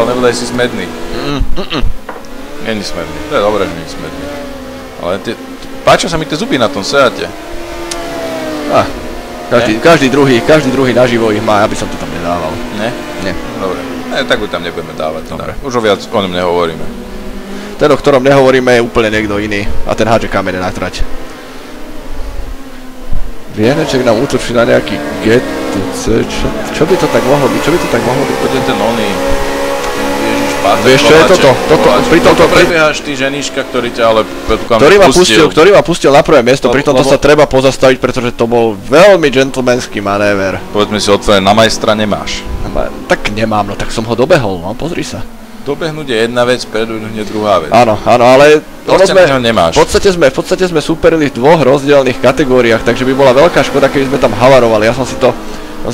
nebodaj si smedný. Není smedný, to je dobré, že není smedný. Ale páčia sa mi tie zuby na tom Seate. Každý druhý naživo ich má, aby som to tam nedával. Ne? Nie. Dobre, tak už tam nebudeme dávať. Dobre. Už o viac o ňom nehovoríme. Ten, o ktorom nehovoríme, je úplne niekto iný a ten hádže kamene na trať. Vieneček nám útočí na nejaký GTC, čo by to tak mohlo byť? To je ten oný. Ježiš, Páter Vieš, čo je toto? Toto prebiehaš ty ženiška, ktorý ťa ale ktorý ma pustil na prvé miesto, pri tomto sa treba pozastaviť, pretože to bol veľmi gentlemanský manéver. Povedzme si otvorené, na majstra nemáš. Tak nemám, no tak som ho dobehol, no pozri sa. Dobehnúť je jedna vec, predbehnúť je druhá vec. Áno, ale nemáš. V podstate sme súperili v dvoch rozdielnych kategóriách, takže by bola veľká škoda, keby sme tam havarovali. Ja som si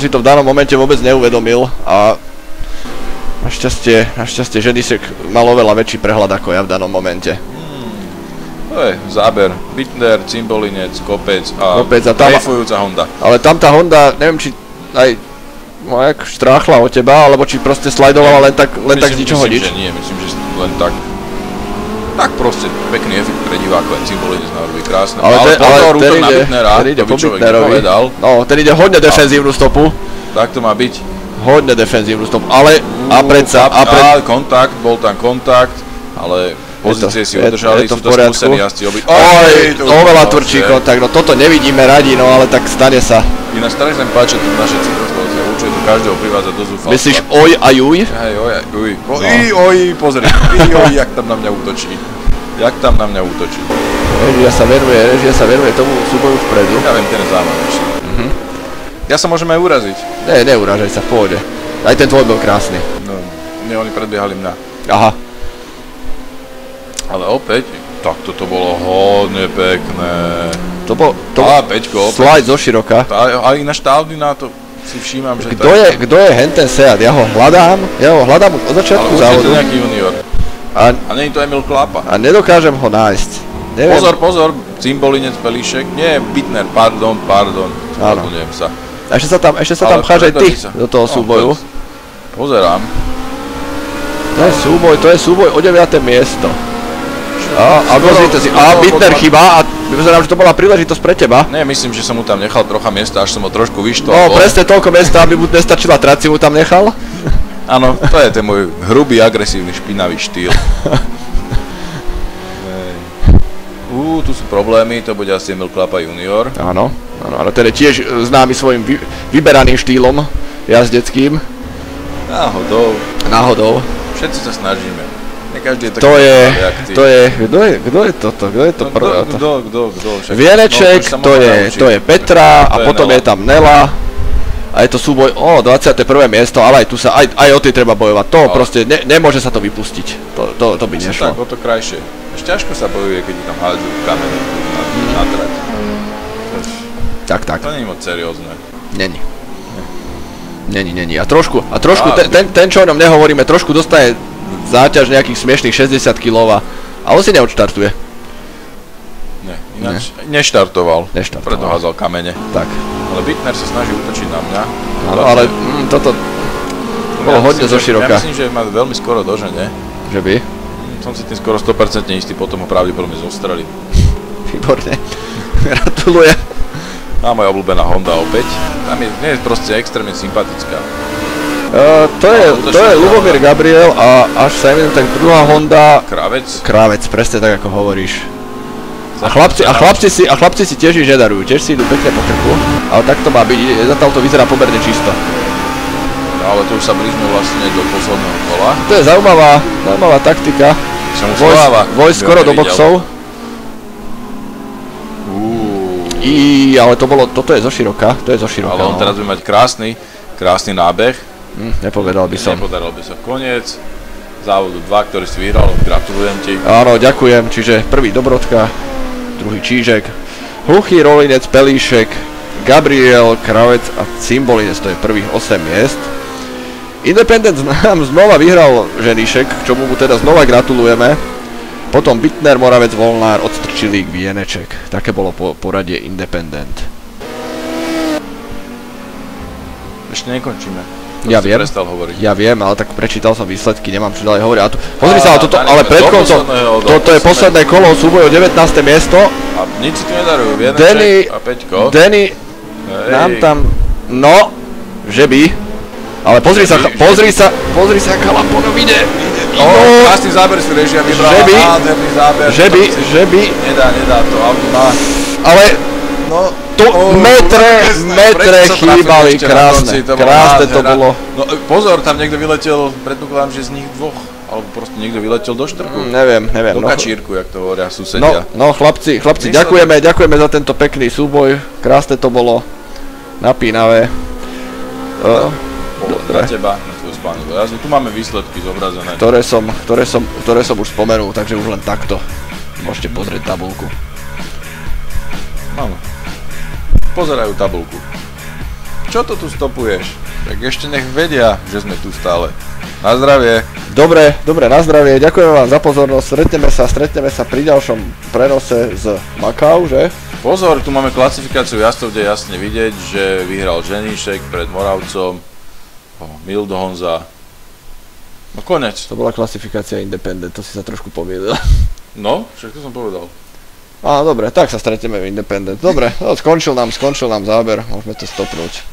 to v danom momente vôbec neuvedomil a našťastie Ženíšek mal oveľa väčší prehľad ako ja v danom momente. To je záber. Bittner, Cimbolinec, kopec a rejfujúca Honda. Ale tam tá Honda, neviem či aj jak štráchla od teba, alebo či proste slajdovala len tak z ničoho nič. Myslím, že len tak. Tak proste pekný efekt pre divákov, aj Cimbolinec na robí krásne. Ale pozor, útok na Bittnera, to by človek nepovedal. No, ten ide hodne defenzívnu stopu. Tak to má byť. Hodne defenzívnu stopu, ale kontakt, bol tam kontakt, ale pozície si udržali, sú to skúsení jazdci obi. Oveľa tvrdší kontakt, no toto nevidíme radi, no ale tak stane sa. Ináč staré sa mi páči tu naše cyklospoločnosti, určite tu každého privádza do zúfalstva. Myslíš oj a juj? Hej, oj a juj. Oj, pozri, jak tam na mňa útočí. Režia sa venuje tomu súboju vpredu. Ja viem, ten je zámavnejší. Ja sa môžem aj uraziť. Neurážaj sa, v pohode. Aj ten tvoj bol krásny. No, oni predbiehali mňa. Aha. Ale opäť, tak toto bolo hodne pekné. To bol slide zo široka. Ale ináč tá Audina, to si všímam, že Kto je henten Seat? Ja ho hľadám od začiatku závodu. Ale už je to nejaký junior. A nie je to Emil Klapa. A nedokážem ho nájsť. Pozor, Cimbolinec, Pelíšek, nie, Bittner, pardon. Ospravedlňujem sa. Ešte sa tam pcháš aj ty do toho súboju. Pozerám. To je súboj o 9. miesto. Bittner chýba a vyzerám, že to bola príležitosť pre teba. Nie, myslím, že som mu tam nechal trocha miesta, až som ho trošku vyštval. No, presne toľko miesta, aby mu nestačila trať, si mu tam nechal. Áno, to je ten môj hrubý, agresívny, špinavý štýl. Tu sú problémy, to bude asi Emil Klapa junior. Áno, ten je tiež známy svojim vyberaným štýlom jazdeckým. Náhodou. Všetci sa snažíme. Ne každý je taký Kto je toto? Kto je to prvé? Kto? Vieneček, to je Petra a potom je tam Nela. A je to súboj o 21. miesto, ale aj tu sa, aj o tej treba bojovať. To proste, nemôže sa to vypustiť. To by nešlo. Tak, o to krajšie. Ešte ťažko sa bojuje, keď tam hádžu kamene na trať. Tak. To nie je moc seriózne. Není. A trošku, ten čo o ňom nehovoríme, trošku dostane záťaž nejakých smiešných 60 kg a on si neodštartuje. Ináč neštartoval. Preto házal kamene. Tak. Ale Bittner sa snaží útočiť na mňa. Áno, ale toto bolo hodne zo široka. Ja myslím, že ma veľmi skoro dožene. Že by? Som si tým skoro 100% istý, potom ho pravdepodobne zostreli. Výborne. Gratulujem. A moja obľúbená Honda opäť. Tam je proste extrémne sympatická. To je Lubomír Gabriel a až sa neviem, tak druhá Honda... Krávec, presne tak ako hovoríš. A chlapci si tiež nič nedarujú, tiež si idú pekne po krku, ale tak to má byť, zatiaľ to vyzerá pomerne čisto. No ale to už sa blížme vlastne do posledného kola. To je zaujímavá taktika. Vojsť skoro do boxov. Ale toto je zo široka, Ale on teraz bude mať krásny nábeh. Nepovedal by som. Nepodaril by sa koniec závodu 2, ktorý si vyhral, gratulujem ti. Áno, ďakujem, čiže prvý Dobrodka, druhý Čížek, Hluchý, Rolinec, Pelíšek, Gabriel, Kravec a Cimbolinec, to je prvých 8 miest. Independent nám znova vyhral Ženíšek, k čomu mu teda znova gratulujeme. Potom Bittner, Moravec, Volnár, Odstrčilík, Vieneček. Také bolo poradie Independent. Ešte nekončíme. Ja viem, ale tak prečítal som výsledky, nemám čo ďalej hovoriť. Pozri sa, ale pred koncom, toto je posledné kolo, súboj o 19. miesto. A nič si tu nedarujú, Vieneček a Peťko. Danny nám tam, no, že by. Ale pozri sa, Chalapono ide. Krásny záber si režia vybrala, nádherný záber. Že by. Nedá to, auto má. Ale, tu metre chýbali, krásne to bolo. No pozor, tam niekto vyletel, predpokladám, že z nich dvoch, alebo proste niekto vyletel do štrku. Neviem. Do kačírku, jak to hovoria susedia. No chlapci, ďakujeme za tento pekný súboj, krásne to bolo, napínavé. Pre teba, na tvoju spánku. Tu máme výsledky zobrazené. Ktoré som už spomenul, takže už len takto. Môžete pozrieť tabuľku. Áno. Pozerajú tabuľku. Čo to tu stopuješ? Tak ešte nech vedia, že sme tu stále. Na zdravie. Dobre, na zdravie. Ďakujem vám za pozornosť. Stretneme sa pri ďalšom prenose z Macau, že? Pozor, tu máme klasifikáciu jazdcov, kde je jasne vidieť, že vyhral Ženíšek pred Moravcom. Mildo Honza. No konec. To bola klasifikácia Independent, to si sa trošku pomýlil. No, však to som povedal. Dobre, tak sa stretneme v Independent. Dobre, skončil nám záber, môžeme to stopnúť.